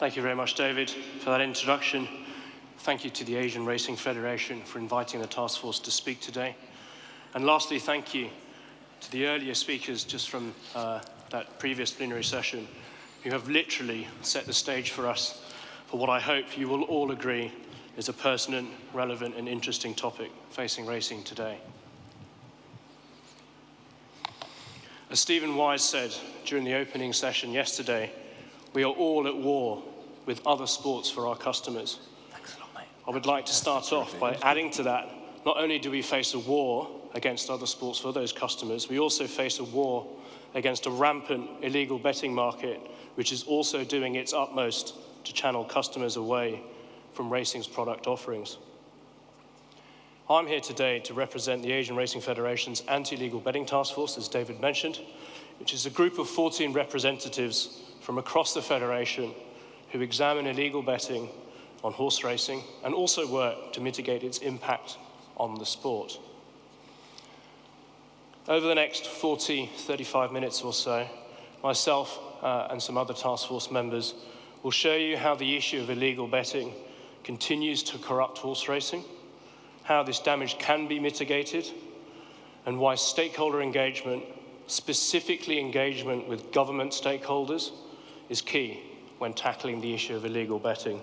Thank you very much, David, for that introduction. Thank you to the Asian Racing Federation for inviting the task force to speak today. And lastly, thank you to the earlier speakers just from that previous plenary session who have literally set the stage for us for what I hope you will all agree is a pertinent, relevant and interesting topic facing racing today. As Stephen Wise said during the opening session yesterday, we are all at war with other sports for our customers. Thanks a lot, mate. I would like to start off by adding to that, not only do we face a war against other sports for those customers, we also face a war against a rampant illegal betting market, which is also doing its utmost to channel customers away from racing's product offerings. I'm here today to represent the Asian Racing Federation's Anti-Illegal Betting Task Force, as David mentioned, which is a group of 14 representatives from across the Federation who examine illegal betting on horse racing and also work to mitigate its impact on the sport. Over the next 35 minutes or so, myself and some other task force members will show you how the issue of illegal betting continues to corrupt horse racing, how this damage can be mitigated, and why stakeholder engagement, specifically engagement with government stakeholders, is key when tackling the issue of illegal betting.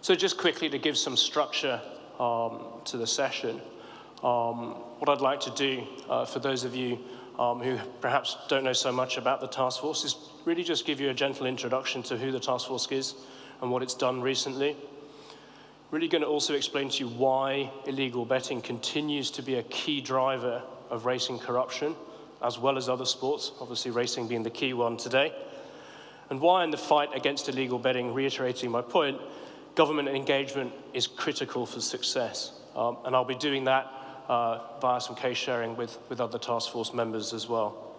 So just quickly to give some structure to the session, what I'd like to do for those of you who perhaps don't know so much about the task force is really just give you a gentle introduction to who the task force is and what it's done recently. Really going to also explain to you why illegal betting continues to be a key driver of racing corruption, as well as other sports, obviously racing being the key one today, and why in the fight against illegal betting, reiterating my point, government engagement is critical for success. And I'll be doing that via some case sharing with other task force members as well.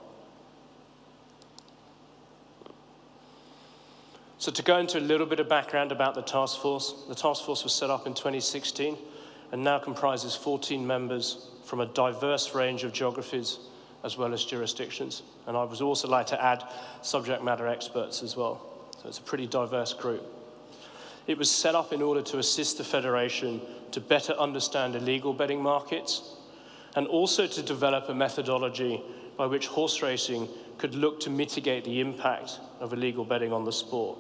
So to go into a little bit of background about the task force was set up in 2016 and now comprises 14 members from a diverse range of geographies as well as jurisdictions. And I would also like to add subject matter experts as well. So it's a pretty diverse group. It was set up in order to assist the Federation to better understand illegal betting markets and also to develop a methodology by which horse racing could look to mitigate the impact of illegal betting on the sport.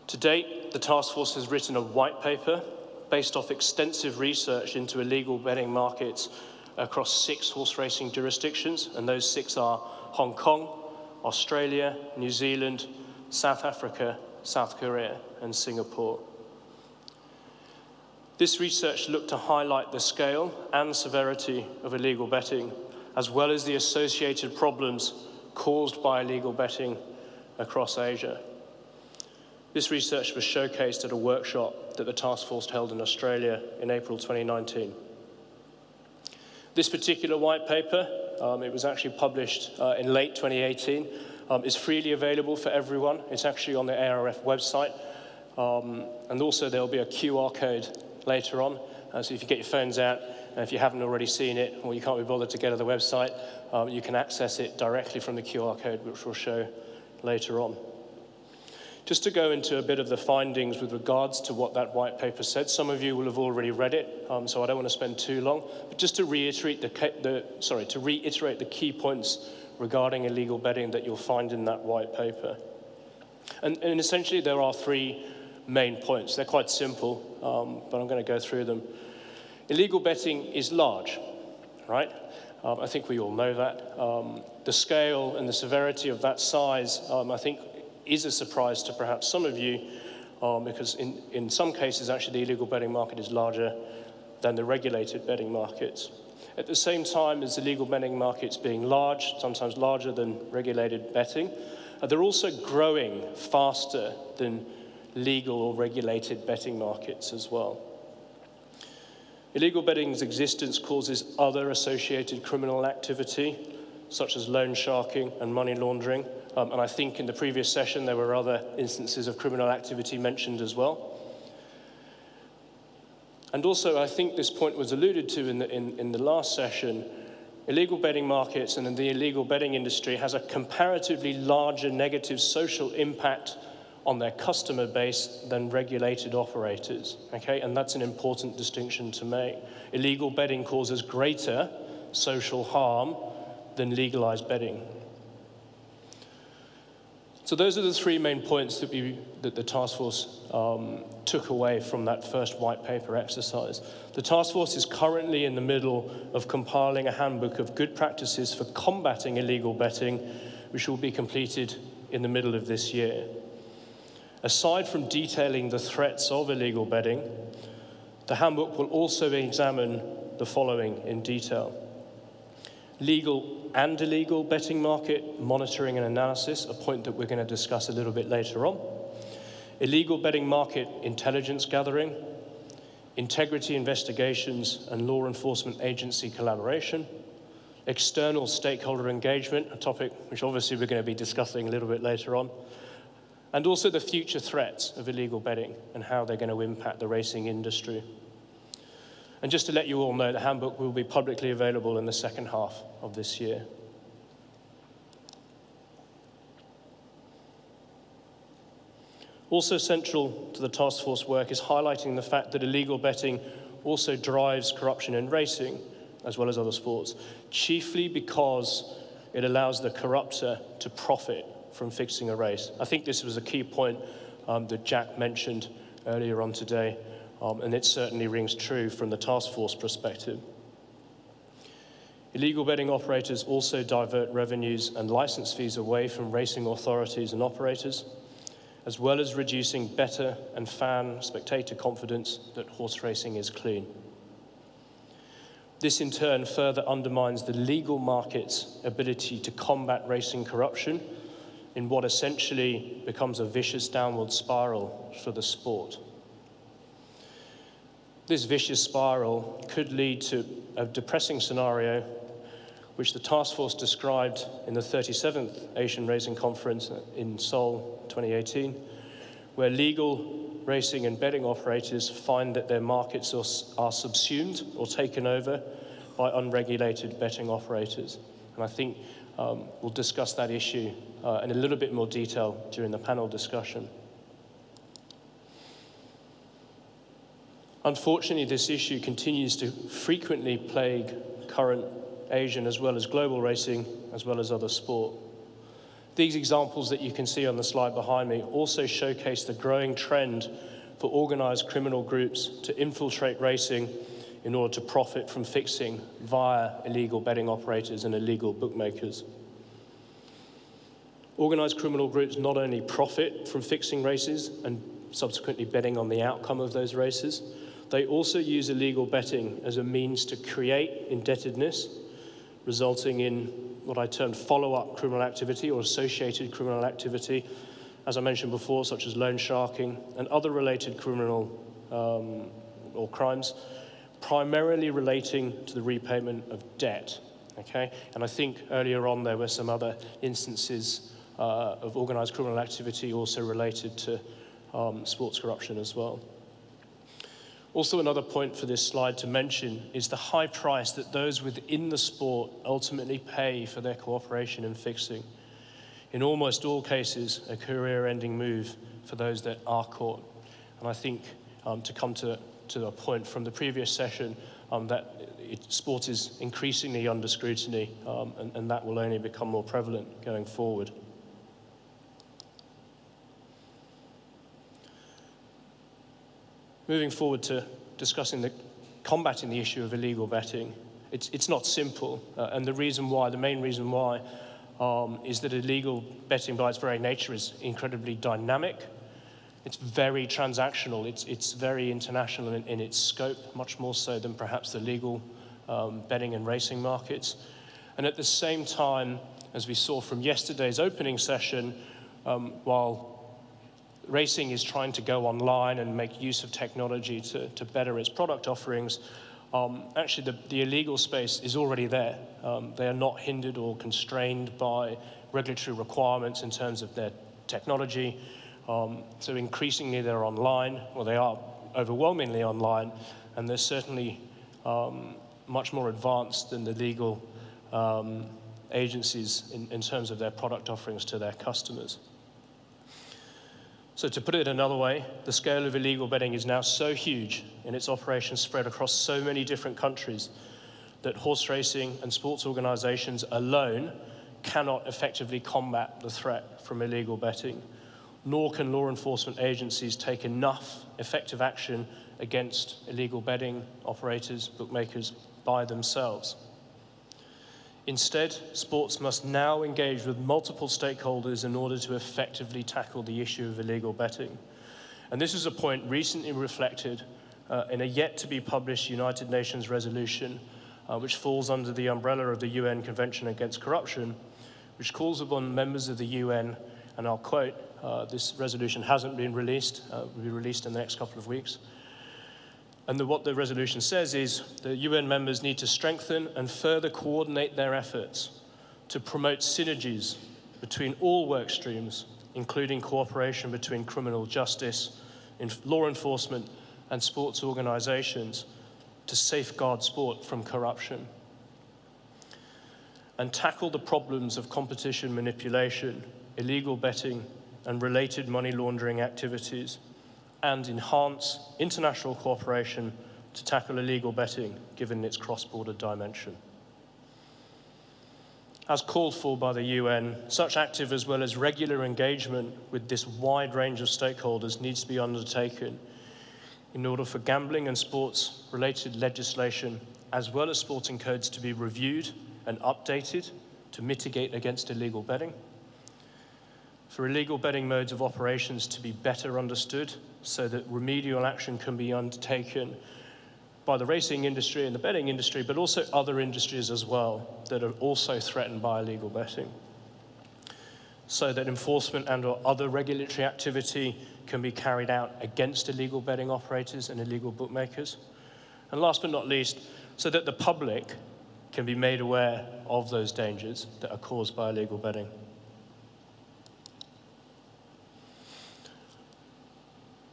To date, the task force has written a white paper based off extensive research into illegal betting markets across 6 horse racing jurisdictions, and those 6 are Hong Kong, Australia, New Zealand, South Africa, South Korea, and Singapore. This research looked to highlight the scale and severity of illegal betting, as well as the associated problems caused by illegal betting across Asia. This research was showcased at a workshop that the task force held in Australia in April 2019. This particular white paper, it was actually published in late 2018, is freely available for everyone. It's actually on the ARF website. And also there'll be a QR code later on. So if you get your phones out, and if you haven't already seen it, or you can't be bothered to go to the website, you can access it directly from the QR code, which we'll show later on. Just to go into a bit of the findings with regards to what that white paper said, some of you will have already read it, so I don't want to spend too long, but just to reiterate the key points regarding illegal betting that you'll find in that white paper. And essentially there are 3 main points. They're quite simple, but I'm going to go through them. Illegal betting is large, right? I think we all know that. The scale and the severity of that size, I think, is a surprise to perhaps some of you, because in some cases, actually, the illegal betting market is larger than the regulated betting markets. At the same time as illegal betting markets being large, sometimes larger than regulated betting, they're also growing faster than legal or regulated betting markets as well. Illegal betting's existence causes other associated criminal activity, such as loan sharking and money laundering. And I think in the previous session, there were other instances of criminal activity mentioned as well. And also, I think this point was alluded to in the last session, illegal betting markets and the illegal betting industry has a comparatively larger negative social impact on their customer base than regulated operators, okay? And that's an important distinction to make. Illegal betting causes greater social harm than legalized betting. So those are the three main points that the task force took away from that first white paper exercise. The task force is currently in the middle of compiling a handbook of good practices for combating illegal betting, which will be completed in the middle of this year. Aside from detailing the threats of illegal betting, the handbook will also examine the following in detail: legal and illegal betting market monitoring and analysis, a point that we're going to discuss a little bit later on; illegal betting market intelligence gathering; integrity investigations and law enforcement agency collaboration; external stakeholder engagement, a topic which obviously we're going to be discussing a little bit later on; and also the future threats of illegal betting and how they're going to impact the racing industry. And just to let you all know, the handbook will be publicly available in the second half of this year. Also central to the task force work is highlighting the fact that illegal betting also drives corruption in racing, as well as other sports, chiefly because it allows the corrupter to profit from fixing a race. I think this was a key point that Jack mentioned earlier on today, and it certainly rings true from the task force perspective. Illegal betting operators also divert revenues and license fees away from racing authorities and operators, as well as reducing bettor and fan spectator confidence that horse racing is clean. This in turn further undermines the legal market's ability to combat racing corruption in what essentially becomes a vicious downward spiral for the sport. This vicious spiral could lead to a depressing scenario which the task force described in the 37th Asian Racing Conference in Seoul 2018, where legal racing and betting operators find that their markets are subsumed or taken over by unregulated betting operators. And I think we'll discuss that issue in a little bit more detail during the panel discussion. Unfortunately, this issue continues to frequently plague current Asian as well as global racing, as well as other sport. These examples that you can see on the slide behind me also showcase the growing trend for organized criminal groups to infiltrate racing in order to profit from fixing via illegal betting operators and illegal bookmakers. Organized criminal groups not only profit from fixing races and subsequently betting on the outcome of those races, they also use illegal betting as a means to create indebtedness, resulting in what I termed follow-up criminal activity or associated criminal activity, as I mentioned before, such as loan sharking and other related criminal or crimes, primarily relating to the repayment of debt, okay? And I think earlier on there were some other instances of organized criminal activity also related to sports corruption as well. Also, another point for this slide to mention is the high price that those within the sport ultimately pay for their cooperation in fixing. In almost all cases, a career-ending move for those that are caught. And I think to come to a point from the previous session, that sport is increasingly under scrutiny, and that will only become more prevalent going forward. Moving forward to discussing combating the issue of illegal betting, it's not simple, and the main reason why, is that illegal betting by its very nature is incredibly dynamic. It's very transactional. It's very international in its scope, much more so than perhaps the legal betting and racing markets. And at the same time, as we saw from yesterday's opening session, while racing is trying to go online and make use of technology to better its product offerings, actually the illegal space is already there. They are not hindered or constrained by regulatory requirements in terms of their technology. So increasingly they're online, or they are overwhelmingly online, and they're certainly much more advanced than the legal agencies in terms of their product offerings to their customers. So to put it another way, the scale of illegal betting is now so huge and its operations spread across so many different countries that horse racing and sports organizations alone cannot effectively combat the threat from illegal betting, nor can law enforcement agencies take enough effective action against illegal betting operators, bookmakers, by themselves. Instead, sports must now engage with multiple stakeholders in order to effectively tackle the issue of illegal betting. And this is a point recently reflected in a yet-to-be-published United Nations resolution, which falls under the umbrella of the UN Convention Against Corruption, which calls upon members of the UN, and I'll quote, this resolution hasn't been released, will be released in the next couple of weeks. And what the resolution says is the UN members need to strengthen and further coordinate their efforts to promote synergies between all work streams, including cooperation between criminal justice, law enforcement, and sports organizations to safeguard sport from corruption, and tackle the problems of competition manipulation, illegal betting, and related money laundering activities, and enhance international cooperation to tackle illegal betting, given its cross-border dimension. As called for by the UN, such active as well as regular engagement with this wide range of stakeholders needs to be undertaken in order for gambling and sports-related legislation, as well as sporting codes, to be reviewed and updated to mitigate against illegal betting, for illegal betting modes of operations to be better understood so that remedial action can be undertaken by the racing industry and the betting industry, but also other industries as well that are also threatened by illegal betting, so that enforcement and or other regulatory activity can be carried out against illegal betting operators and illegal bookmakers. And last but not least, so that the public can be made aware of those dangers that are caused by illegal betting.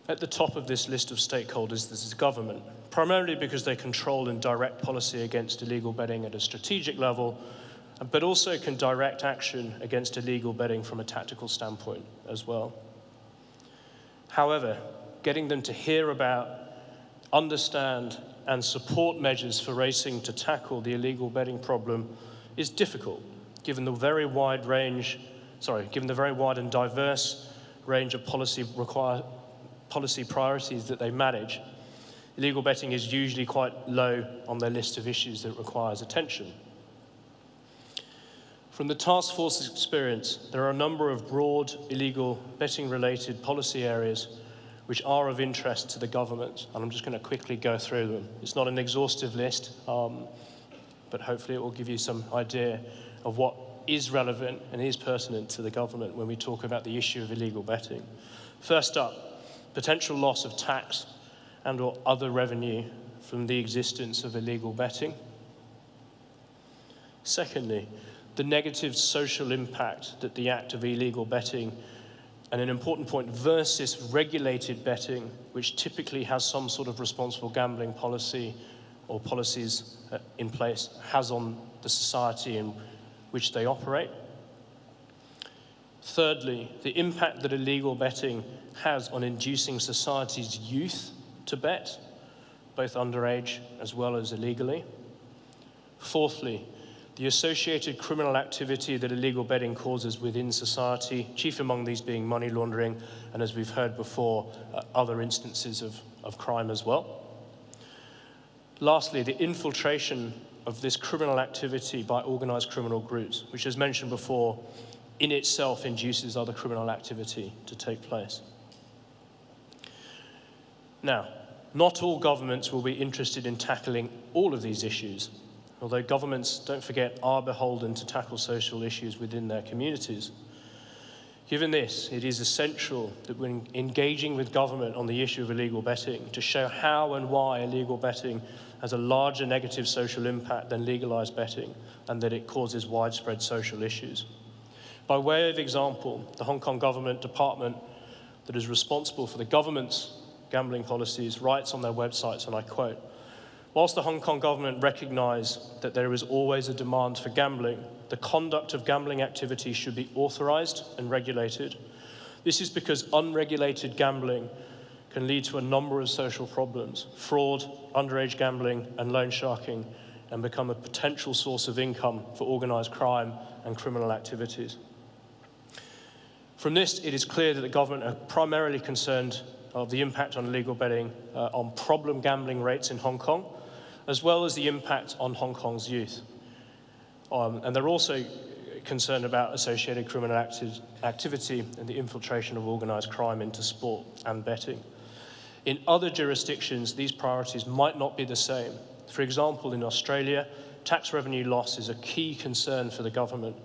At the top of this list of stakeholders, this is government, primarily because they control and direct policy against illegal betting at a strategic level, but also can direct action against illegal betting from a tactical standpoint as well. However, getting them to hear about, understand, and support measures for racing to tackle the illegal betting problem is difficult, given the very wide and diverse range of policy priorities that they manage. Illegal betting is usually quite low on their list of issues that requires attention. From the Taskforce's experience, there are a number of broad illegal betting-related policy areas which are of interest to the government, and I'm just going to quickly go through them. It's not an exhaustive list, but hopefully it will give you some idea of what is relevant and is pertinent to the government when we talk about the issue of illegal betting. First up, potential loss of tax and or other revenue from the existence of illegal betting. Secondly, the negative social impact that the act of illegal betting, and an important point, versus regulated betting, which typically has some sort of responsible gambling policy or policies in place, has on the society in which they operate. Thirdly, the impact that illegal betting has on inducing society's youth to bet, both underage as well as illegally. Fourthly, the associated criminal activity that illegal betting causes within society, chief among these being money laundering, and as we've heard before, other instances of crime as well. Lastly, the infiltration of this criminal activity by organized criminal groups, which, as mentioned before, in itself induces other criminal activity to take place. Now, not all governments will be interested in tackling all of these issues, although governments, don't forget, are beholden to tackle social issues within their communities. Given this, it is essential that when engaging with government on the issue of illegal betting, to show how and why illegal betting has a larger negative social impact than legalized betting, and that it causes widespread social issues. By way of example, the Hong Kong government department that is responsible for the government's gambling policies writes on their websites, and I quote, Whilst the Hong Kong government recognised that there is always a demand for gambling, the conduct of gambling activity should be authorised and regulated. This is because unregulated gambling can lead to a number of social problems: fraud, underage gambling, and loan sharking, and become a potential source of income for organised crime and criminal activities. From this, it is clear that the government are primarily concerned of the impact on illegal betting on problem gambling rates in Hong Kong, as well as the impact on Hong Kong's youth. And they're also concerned about associated criminal activity and the infiltration of organised crime into sport and betting. In other jurisdictions, these priorities might not be the same. For example, in Australia, tax revenue loss is a key concern for the government,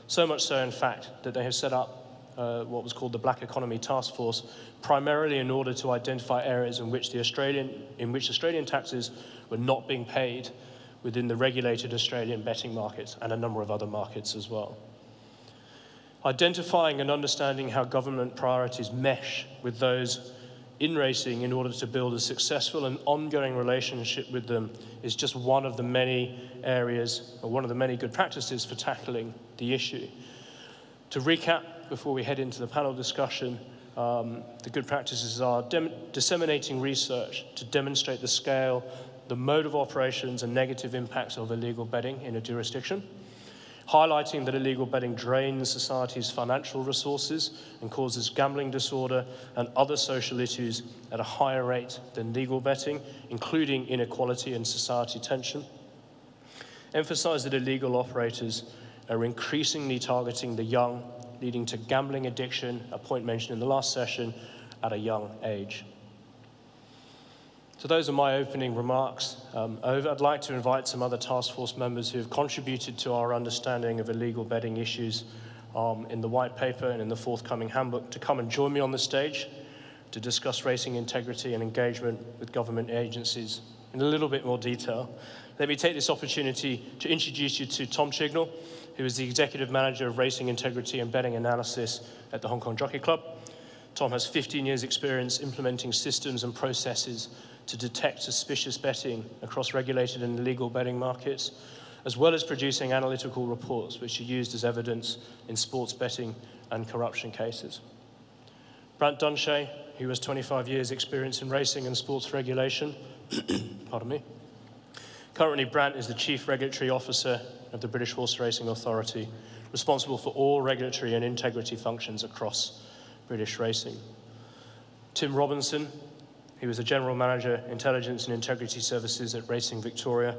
so much so, in fact, that they have set up what was called the Black Economy Taskforce, primarily in order to identify areas in which Australian taxes were not being paid within the regulated Australian betting markets and a number of other markets as well. Identifying and understanding how government priorities mesh with those in racing in order to build a successful and ongoing relationship with them is just one of the many areas, or one of the many good practices for tackling the issue. To recap, before we head into the panel discussion, the good practices are disseminating research to demonstrate the scale, the mode of operations and negative impacts of illegal betting in a jurisdiction, highlighting that illegal betting drains society's financial resources and causes gambling disorder and other social issues at a higher rate than legal betting, including inequality and society tension. Emphasize that illegal operators are increasingly targeting the young, leading to gambling addiction, a point mentioned in the last session, at a young age. So those are my opening remarks. I'd like to invite some other task force members who have contributed to our understanding of illegal betting issues in the white paper and in the forthcoming handbook to come and join me on the stage to discuss racing integrity and engagement with government agencies in a little bit more detail. Let me take this opportunity to introduce you to Tom Chignall, who is the Executive Manager of Racing Integrity and Betting Analysis at the Hong Kong Jockey Club. Tom has 15 years' experience implementing systems and processes to detect suspicious betting across regulated and illegal betting markets, as well as producing analytical reports which are used as evidence in sports betting and corruption cases. Brant Dunshay, who has 25 years' experience in racing and sports regulation. Pardon me. Currently, Brant is the Chief Regulatory Officer of the British Horse Racing Authority, responsible for all regulatory and integrity functions across British racing. Tim Robinson, he was the General Manager, Intelligence and Integrity Services at Racing Victoria,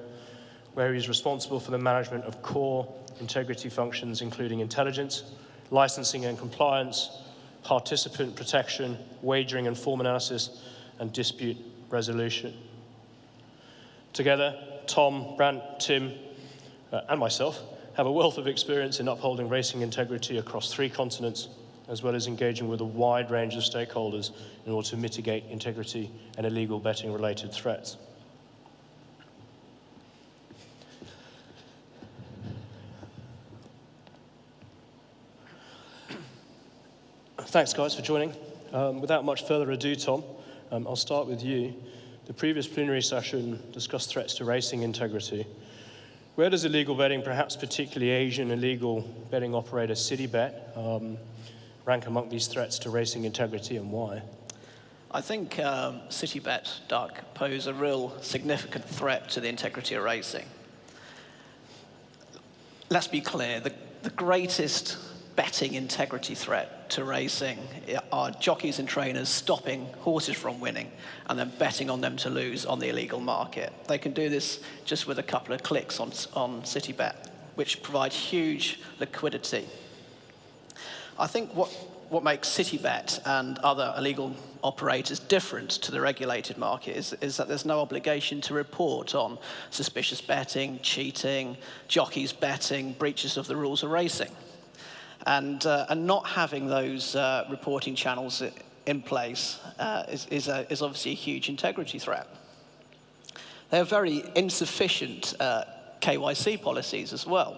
where he is responsible for the management of core integrity functions, including intelligence, licensing and compliance, participant protection, wagering and form analysis, and dispute resolution. Together, Tom, Brant, Tim, and myself have a wealth of experience in upholding racing integrity across 3 continents, as well as engaging with a wide range of stakeholders in order to mitigate integrity and illegal betting-related threats. Thanks, guys, for joining. Without much further ado, Tom, I'll start with you. The previous plenary session discussed threats to racing integrity. Where does illegal betting, perhaps particularly Asian illegal betting operator CityBet, rank among these threats to racing integrity, and why? I think CityBet, Doug, pose a real significant threat to the integrity of racing. Let's be clear, the greatest betting integrity threat to racing are jockeys and trainers stopping horses from winning and then betting on them to lose on the illegal market. They can do this just with a couple of clicks on CityBet, which provide huge liquidity. I think what makes CityBet and other illegal operators different to the regulated market is that there's no obligation to report on suspicious betting, cheating, jockeys betting, breaches of the rules of racing. And not having those reporting channels in place is obviously a huge integrity threat. They have very insufficient KYC policies as well.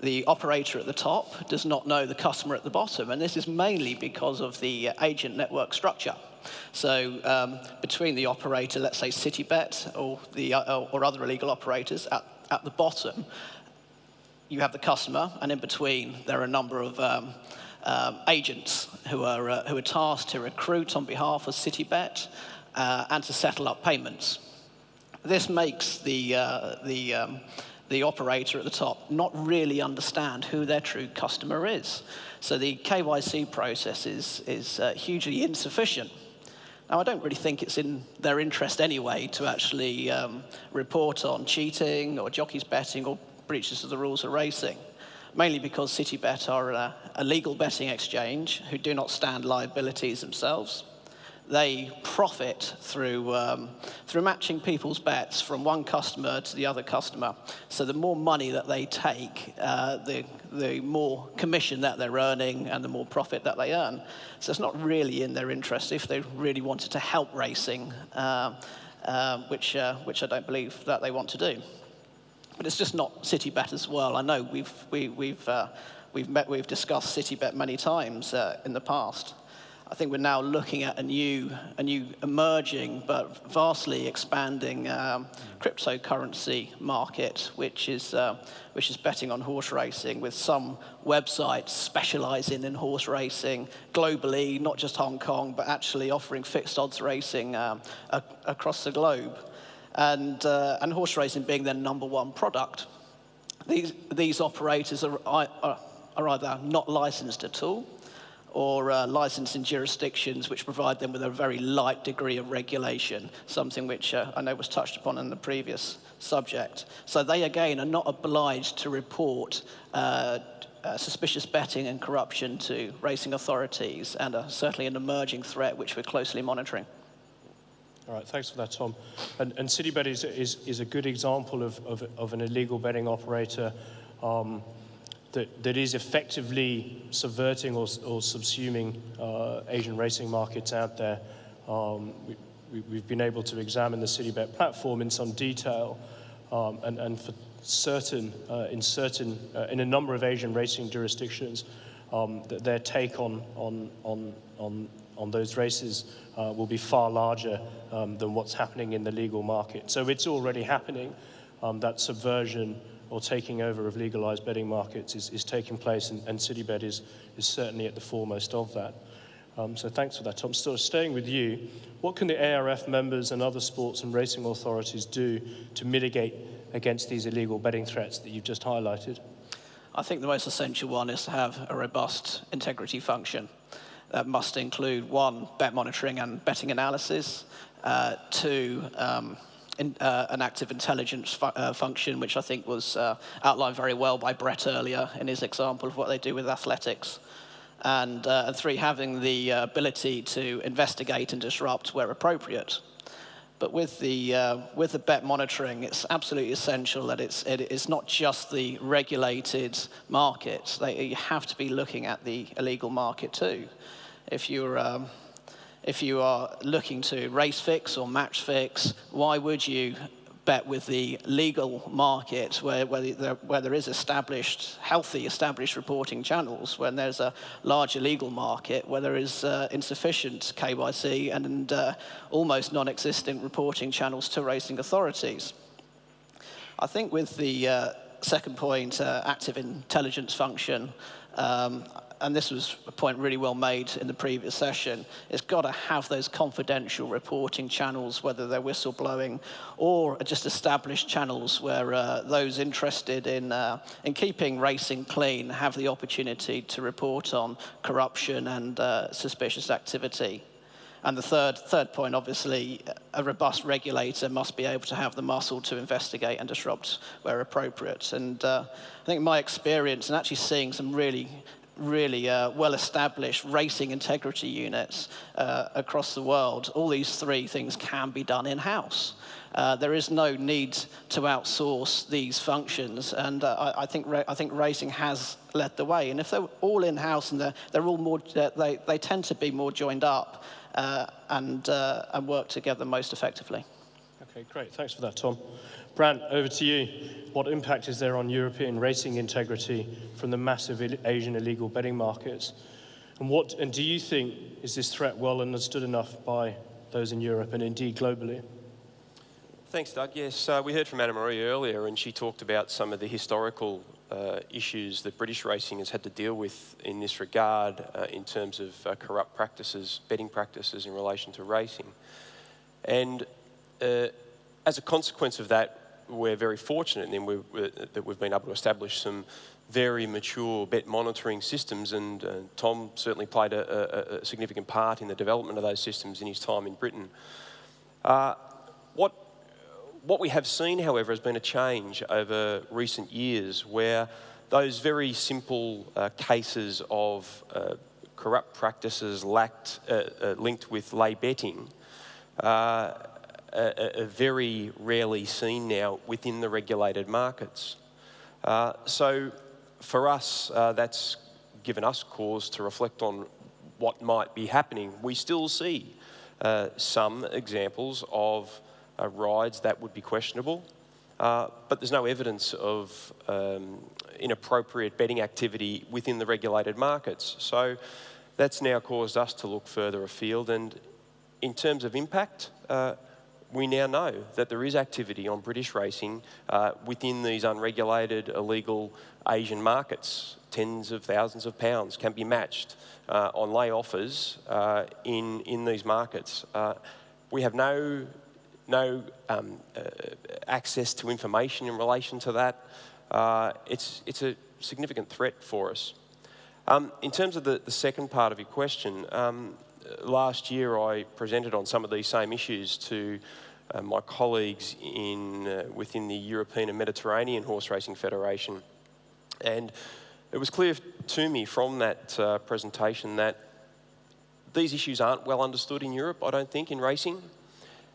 The operator at the top does not know the customer at the bottom, and this is mainly because of the agent network structure. So between the operator, let's say Citybet or other illegal operators at the bottom, you have the customer, and in between there are a number of agents who are tasked to recruit on behalf of Citybet and to settle up payments. This makes the operator at the top not really understand who their true customer is. So the KYC process is hugely insufficient. Now, I don't really think it's in their interest anyway to actually report on cheating or jockeys betting or breaches of the rules of racing, mainly because Citybet are a legal betting exchange who do not stand liabilities themselves. They profit through matching people's bets from one customer to the other customer. So the more money that they take, the more commission that they're earning and the more profit that they earn. So it's not really in their interest if they really wanted to help racing, which I don't believe that they want to do. But it's just not Citybet as well. I know we've discussed Citybet many times in the past. I think we're now looking at a new emerging but vastly expanding cryptocurrency market, which is betting on horse racing, with some websites specializing in horse racing globally, not just Hong Kong, but actually offering fixed odds racing across the globe, and horse racing being their #1 product. These operators are either not licensed at all, or licensed in jurisdictions which provide them with a very light degree of regulation, something which I know was touched upon in the previous subject. So they, again, are not obliged to report suspicious betting and corruption to racing authorities, and are certainly an emerging threat which we're closely monitoring. All right, thanks for that, Tom. And Citybet is a good example of an illegal betting operator that is effectively subverting or subsuming Asian racing markets out there. We've been able to examine the Citybet platform in some detail, and for certain, in a number of Asian racing jurisdictions, their take on those races will be far larger than what's happening in the legal market. So it's already happening. That subversion or taking over of legalized betting markets is taking place, and Citybet is certainly at the foremost of that. So thanks for that, Tom. So staying with you, what can the ARF members and other sports and racing authorities do to mitigate against these illegal betting threats that you've just highlighted? I think the most essential one is to have a robust integrity function. That must include, 1, bet monitoring and betting analysis, 2, an active intelligence function, which I think was outlined very well by Brett earlier in his example of what they do with athletics. And 3, having the ability to investigate and disrupt where appropriate. But with the bet monitoring, it's absolutely essential that it is not just the regulated market. You have to be looking at the illegal market too. If you are looking to race fix or match fix, why would you bet with the legal market where there is healthy established reporting channels, when there's a large illegal market where there is insufficient KYC and almost non-existent reporting channels to racing authorities? I think with the second point, active intelligence function, and this was a point really well made in the previous session, it's got to have those confidential reporting channels, whether they're whistleblowing or just established channels where those interested in keeping racing clean have the opportunity to report on corruption and suspicious activity. And the third point, obviously, a robust regulator must be able to have the muscle to investigate and disrupt where appropriate. And I think my experience in actually seeing some really well-established racing integrity units across the world, all these 3 things can be done in-house. There is no need to outsource these functions, and I think racing has led the way. And if they're all in-house and they're all more, they tend to be more joined up and work together most effectively. Okay, great. Thanks for that, Tom. Brant, over to you. What impact is there on European racing integrity from the massive Asian illegal betting markets? And do you think is this threat well understood enough by those in Europe and indeed globally? Thanks, Doug. Yes, we heard from Anna Marie earlier, and she talked about some of the historical issues that British racing has had to deal with in this regard in terms of corrupt practices, betting practices in relation to racing. And as a consequence of that, we're very fortunate that we've been able to establish some very mature bet monitoring systems, and Tom certainly played a significant part in the development of those systems in his time in Britain. What we have seen, however, has been a change over recent years where those very simple cases of corrupt practices linked with lay betting are very rarely seen now within the regulated markets. So for us, that's given us cause to reflect on what might be happening. We still see some examples of rides that would be questionable, but there's no evidence of inappropriate betting activity within the regulated markets. So that's now caused us to look further afield, and in terms of impact, we now know that there is activity on British racing within these unregulated, illegal Asian markets. Tens of thousands of pounds can be matched on lay offers in these markets. We have no access to information in relation to that. It's a significant threat for us. In terms of the second part of your question, last year I presented on some of these same issues to my colleagues within the European and Mediterranean Horse Racing Federation. And it was clear to me from that presentation that these issues aren't well understood in Europe, I don't think, in racing.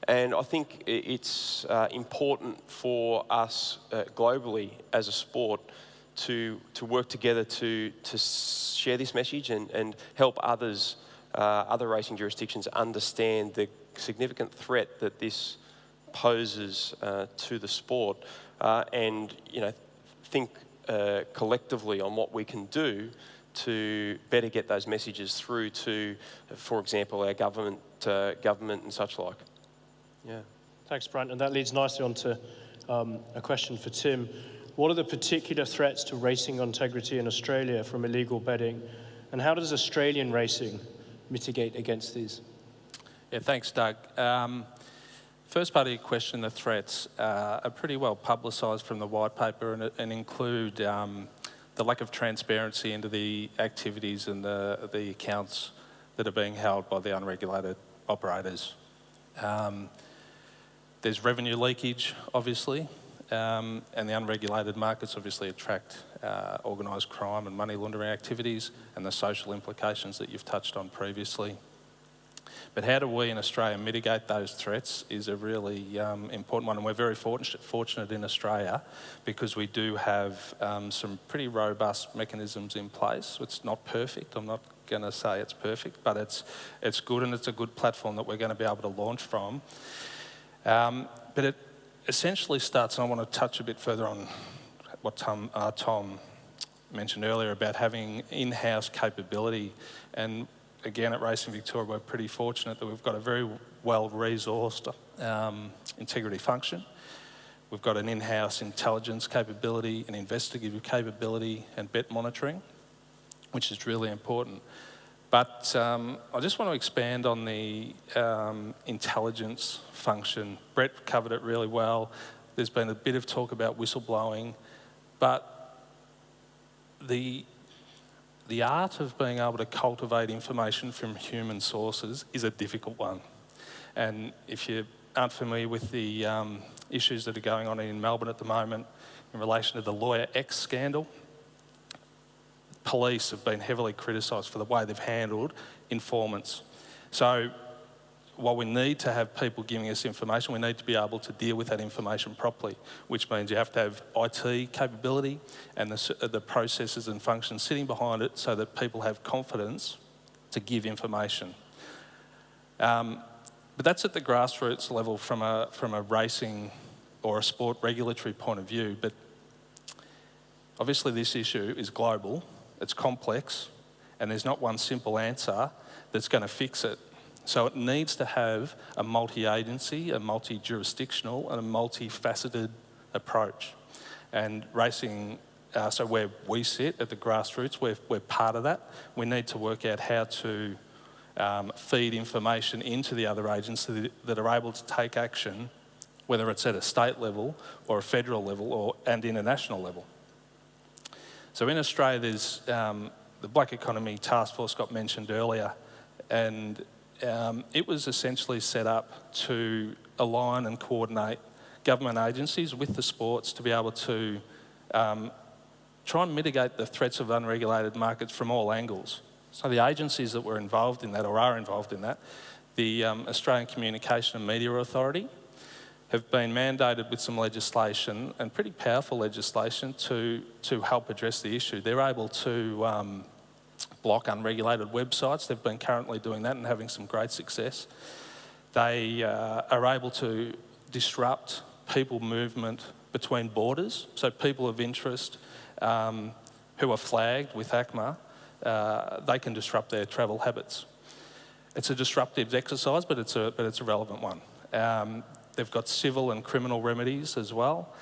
And I think it's important for us globally as a sport to work together to share this message and help other racing jurisdictions understand the significant threat that this poses to the sport, and think collectively on what we can do to better get those messages through to, for example, our government and such like. Yeah. Thanks, Brant. And that leads nicely on to a question for Tim. What are the particular threats to racing integrity in Australia from illegal betting, and how does Australian racing mitigate against these? Yeah, thanks, Doug. First part of your question, the threats are pretty well publicised from the white paper and include the lack of transparency into the activities and the accounts that are being held by the unregulated operators. There's revenue leakage, obviously, and the unregulated markets obviously attract organised crime and money laundering activities and the social implications that you've touched on previously. But how do we in Australia mitigate those threats is a really important one, and we're very fortunate in Australia because we do have some pretty robust mechanisms in place. It's not perfect, I'm not going to say it's perfect, but it's good, and it's a good platform that we're going to be able to launch from. But it essentially starts, and I want to touch a bit further on what Tom mentioned earlier about having in-house capability. And again, at Racing Victoria, we're pretty fortunate that we've got a very well-resourced integrity function. We've got an in-house intelligence capability, an investigative capability, and bet monitoring, which is really important. But I just want to expand on the intelligence function. Brett covered it really well. There's been a bit of talk about whistleblowing, but the art of being able to cultivate information from human sources is a difficult one. And if you aren't familiar with the issues that are going on in Melbourne at the moment in relation to the Lawyer X scandal, police have been heavily criticised for the way they've handled informants. So while we need to have people giving us information, we need to be able to deal with that information properly, which means you have to have IT capability and the processes and functions sitting behind it so that people have confidence to give information. But that's at the grassroots level from a racing or a sport regulatory point of view. But obviously this issue is global, it's complex, and there's not one simple answer that's going to fix it. So it needs to have a multi-agency, a multi-jurisdictional, and a multi-faceted approach. And racing, so where we sit at the grassroots, we're part of that. We need to work out how to feed information into the other agencies that are able to take action, whether it's at a state level or a federal level and international level. So in Australia, there's the Black Economy Taskforce got mentioned earlier, and it was essentially set up to align and coordinate government agencies with the sports to be able to try and mitigate the threats of unregulated markets from all angles. So the agencies that were involved in that or are involved in that, the Australian Communication and Media Authority, have been mandated with some legislation, and pretty powerful legislation, to help address the issue. They're able to block unregulated websites. They've been currently doing that and having some great success. They are able to disrupt people movement between borders, so people of interest who are flagged with ACMA, they can disrupt their travel habits. It's a disruptive exercise, but it's a relevant one. They've got civil and criminal remedies as well.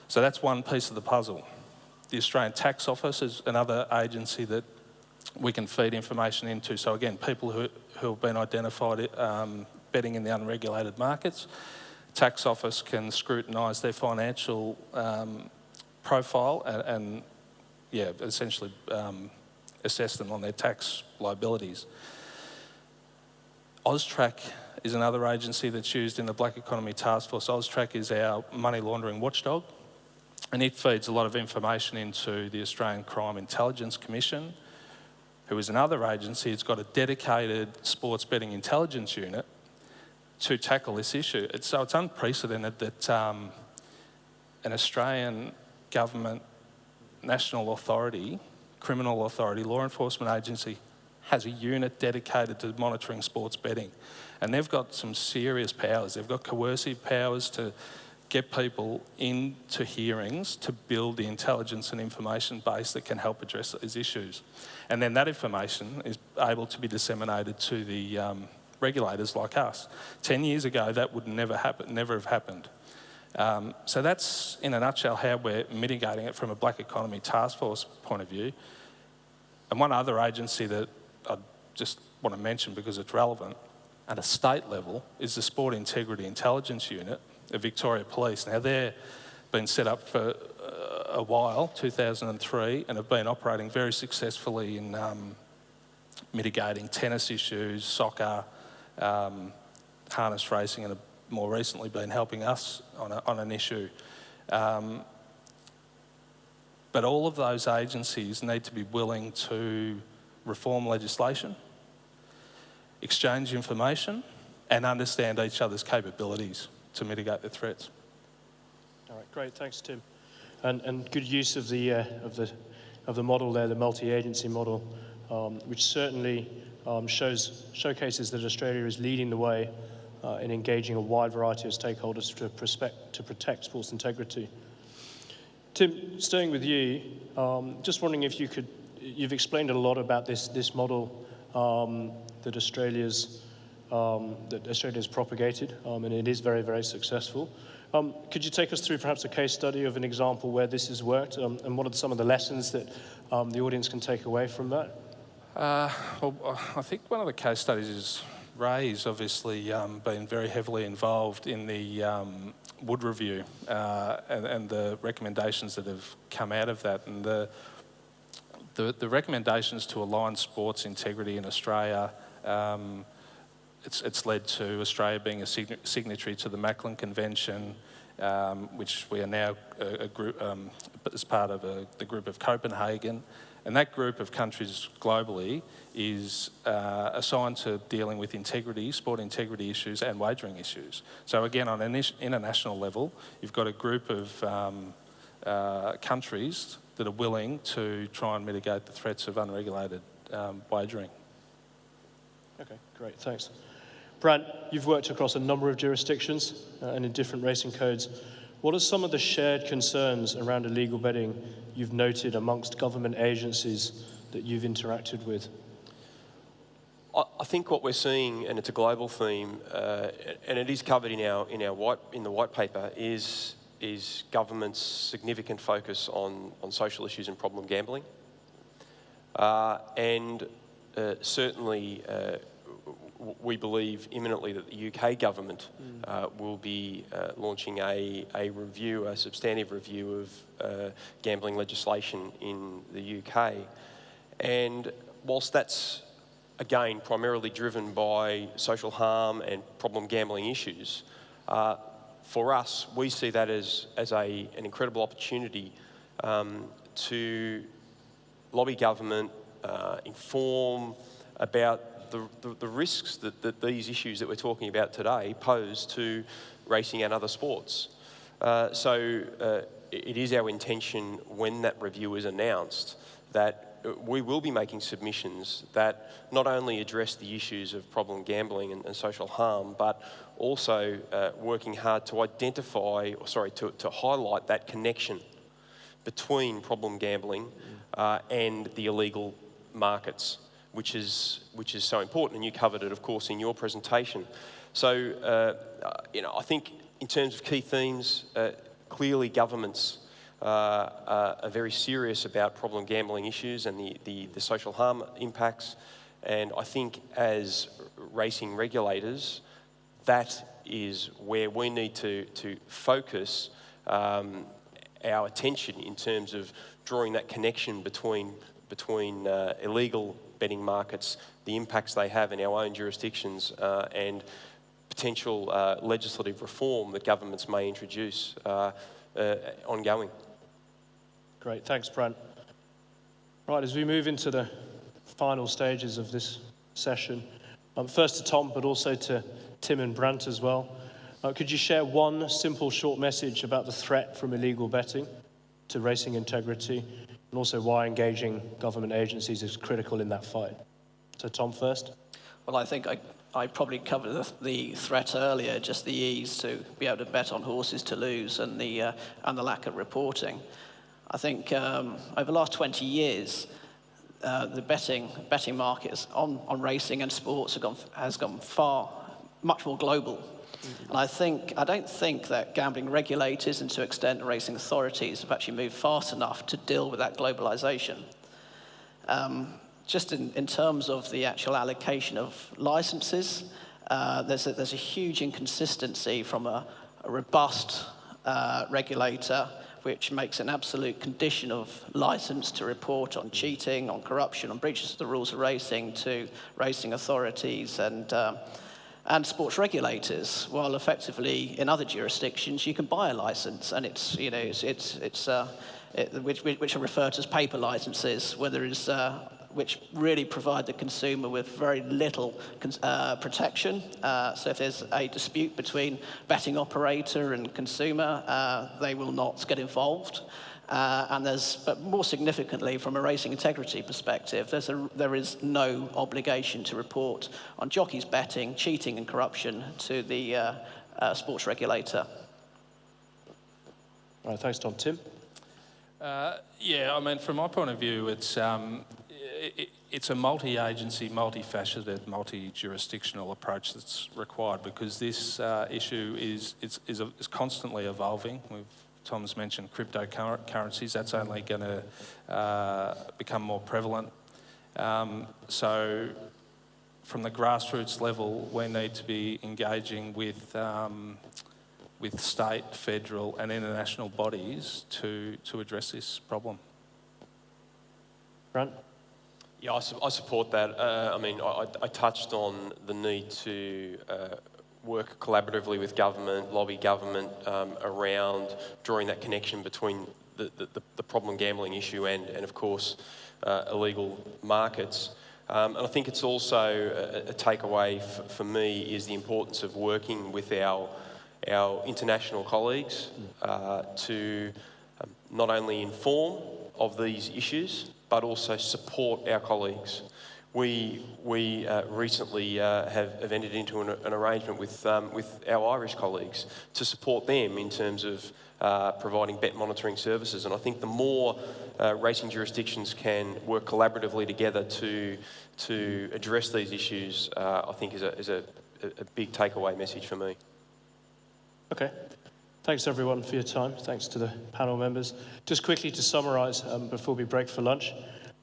So that's one piece of the puzzle. The Australian Tax Office is another agency that we can feed information into. So again, people who have been identified betting in the unregulated markets, Tax Office can scrutinise their financial profile and essentially assess them on their tax liabilities. AUSTRAC is another agency that's used in the Black Economy Taskforce. AUSTRAC is our money laundering watchdog, and it feeds a lot of information into the Australian Crime Intelligence Commission, who is another agency. It's got a dedicated sports betting intelligence unit to tackle this issue. So it's unprecedented that an Australian government, national authority, criminal authority, law enforcement agency has a unit dedicated to monitoring sports betting. And they've got some serious powers. They've got coercive powers to get people into hearings to build the intelligence and information base that can help address these issues. And then that information is able to be disseminated to the regulators like us. 10 years ago, that would never have happened. So that's, in a nutshell, how we're mitigating it from a Black Economy Taskforce point of view. And one other agency that I just want to mention because it's relevant, at a state level, is the Sport Integrity Intelligence Unit of Victoria Police. Now, they've been set up for a while, 2003, and have been operating very successfully in mitigating tennis issues, soccer, harness racing, and have more recently been helping us on an issue. But all of those agencies need to be willing to reform legislation, exchange information, and understand each other's capabilities to mitigate the threats. All right, great, thanks, Tim, and good use of the model there, the multi-agency model, which certainly showcases that Australia is leading the way in engaging a wide variety of stakeholders to protect sports integrity. Tim, staying with you, just wondering if you've explained a lot about this model that Australia's propagated, and it is very, very successful. Could you take us through perhaps a case study of an example where this has worked, and what are some of the lessons that the audience can take away from that? Well, I think one of the case studies is Ray's obviously been very heavily involved in the Wood Review and the recommendations that have come out of that. And the recommendations to align sports integrity in Australia, it's led to Australia being a signatory to the Macklin Convention, which we are now a group, as part of the group of Copenhagen. And that group of countries globally is assigned to dealing with integrity, sport integrity issues and wagering issues. So again, on an international level, you've got a group of countries that are willing to try and mitigate the threats of unregulated wagering. Okay, great, thanks. Brant, you've worked across a number of jurisdictions and in different racing codes. What are some of the shared concerns around illegal betting you've noted amongst government agencies that you've interacted with? I think what we're seeing, and it's a global theme, and it is covered in the white paper, is government's significant focus on social issues and problem gambling, and certainly we believe imminently that the UK government will be launching a substantive review of gambling legislation in the UK, and whilst that's again primarily driven by social harm and problem gambling issues, for us, we see that as an incredible opportunity to lobby government, inform about the risks that these issues that we're talking about today pose to racing and other sports. So it is our intention when that review is announced that we will be making submissions that not only address the issues of problem gambling and social harm, but also working hard to identify, to highlight that connection between problem gambling and the illegal markets, which is so important, and you covered it, of course, in your presentation. So, I think in terms of key themes, clearly governments are very serious about problem gambling issues and the social harm impacts, and I think as racing regulators, that is where we need to focus our attention in terms of drawing that connection between illegal betting markets, the impacts they have in our own jurisdictions, and potential legislative reform that governments may introduce ongoing. Great, thanks, Brant. Right, as we move into the final stages of this session, first to Tom, but also to Tim and Brant as well. Could you share one simple short message about the threat from illegal betting to racing integrity, and also why engaging government agencies is critical in that fight? So Tom first. Well, I think I probably covered the threat earlier, just the ease to be able to bet on horses to lose and the lack of reporting. I think over the last 20 years, the betting markets on racing and sports has gone much more global. And I don't think that gambling regulators and to an extent racing authorities have actually moved fast enough to deal with that globalization. Just in terms of the actual allocation of licenses, there's a huge inconsistency from a robust regulator, which makes an absolute condition of license to report on cheating, on corruption, on breaches of the rules of racing to racing authorities and sports regulators, while effectively in other jurisdictions you can buy a license, and which are referred to as paper licenses, which really provide the consumer with very little protection. So if there's a dispute between betting operator and consumer, they will not get involved. But more significantly, from a racing integrity perspective, there is no obligation to report on jockeys betting, cheating and corruption to the sports regulator. All right, thanks, Tom. Tim? Yeah, I mean, from my point of view, it's a multi-agency, multifaceted, multi-jurisdictional approach that's required, because this issue is constantly evolving. Tom's mentioned cryptocurrencies. That's only going to become more prevalent. So from the grassroots level, we need to be engaging with state, federal and international bodies to address this problem. Brant? Yeah, I support that. I touched on the need to work collaboratively with government, lobby government around drawing that connection between the problem gambling issue and of course, illegal markets. And I think it's also a takeaway for me is the importance of working with our international colleagues to not only inform of these issues, but also support our colleagues we recently have entered into an arrangement with our Irish colleagues to support them in terms of providing bet monitoring services. And I think the more racing jurisdictions can work collaboratively together to address these issues, I think is a big takeaway message for me. Okay. Thanks everyone for your time. Thanks to the panel members. Just quickly to summarise before we break for lunch,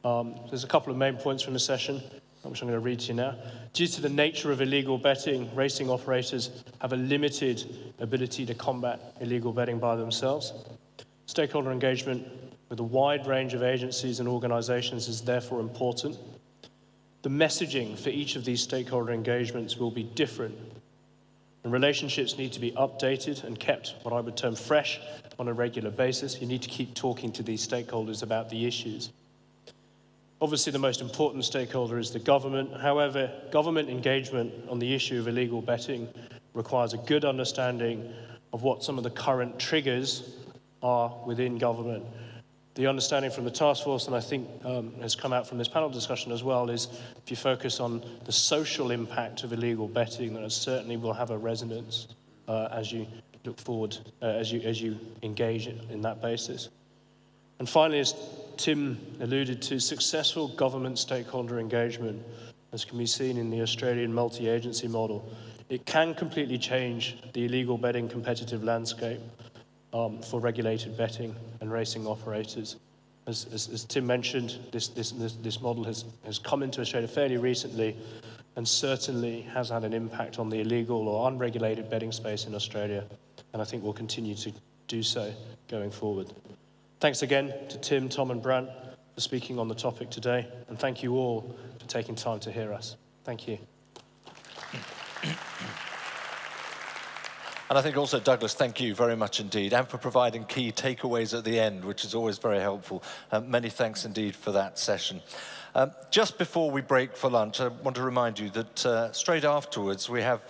there's a couple of main points from the session, which I'm going to read to you now. Due to the nature of illegal betting, racing operators have a limited ability to combat illegal betting by themselves. Stakeholder engagement with a wide range of agencies and organisations is therefore important. The messaging for each of these stakeholder engagements will be different. And relationships need to be updated and kept, what I would term, fresh on a regular basis. You need to keep talking to these stakeholders about the issues. Obviously, the most important stakeholder is the government. However, government engagement on the issue of illegal betting requires a good understanding of what some of the current triggers are within government. The understanding from the Taskforce, and I think has come out from this panel discussion as well, is if you focus on the social impact of illegal betting, then it certainly will have a resonance as you look forward, as you engage in that basis. And finally, as Tim alluded to, successful government stakeholder engagement, as can be seen in the Australian multi-agency model, it can completely change the illegal betting competitive landscape for regulated betting and racing operators. As Tim mentioned, this model has come into Australia fairly recently and certainly has had an impact on the illegal or unregulated betting space in Australia, and I think will continue to do so going forward. Thanks again to Tim, Tom and Brant for speaking on the topic today, and thank you all for taking time to hear us. Thank you. And I think also, Douglas, thank you very much indeed, and for providing key takeaways at the end, which is always very helpful. Many thanks indeed for that session. Just before we break for lunch, I want to remind you that straight afterwards we have,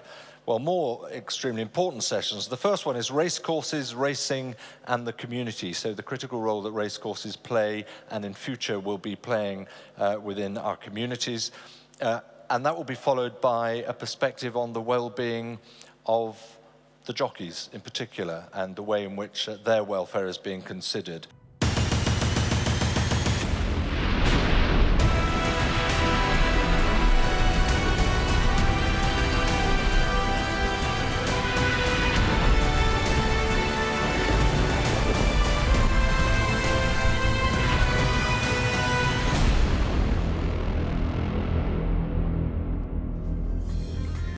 well, more extremely important sessions. The first one is racecourses, racing and the community. So the critical role that racecourses play and in future will be playing within our communities. And that will be followed by a perspective on the well-being of the jockeys in particular and the way in which their welfare is being considered.